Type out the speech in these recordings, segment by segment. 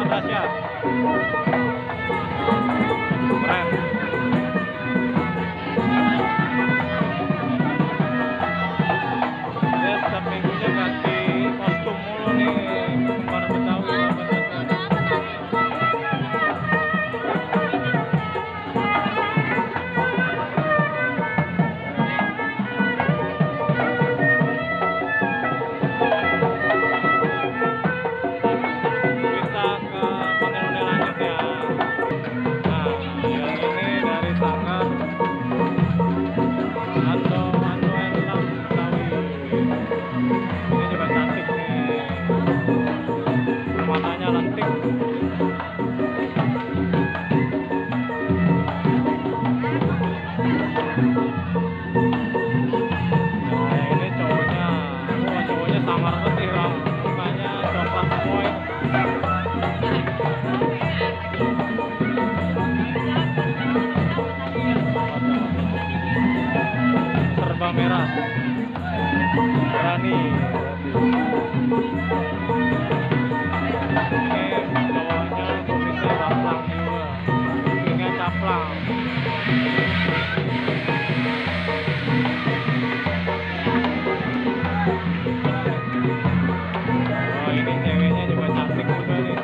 Tasya. Keren. Dia setiap minggunya ganti kostum mulu nih, kembar Betawi apa serba merah, berani. Ini bawahnya kumisnya baplang juga, kupingnya caplang. Oh, ini ceweknya juga cantik juga nih.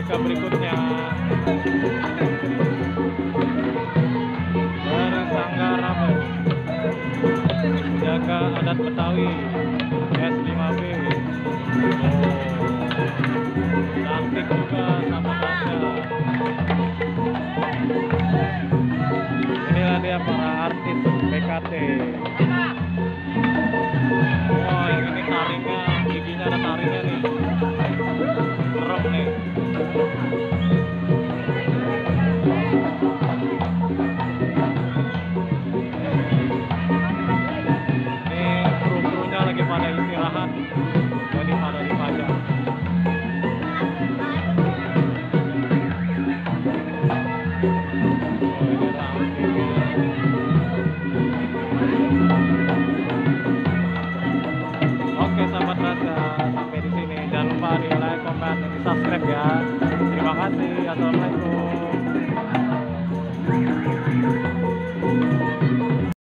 Ke berikutnya, Bersanggaramen, jaga adat Betawi, S5B. Oh, cantik juga sama Tasya. Inilah dia para artis BKT. Wah, yang ini taringnya, giginya ada taringnya nih, serem nih. Kru-krunya lagi pada istirahat, jadi pada dipajang. Oke sahabat Rasa, sampai di sini. Jangan lupa di like, komen, dan di subscribe ya. Terima kasih. Assalamualaikum.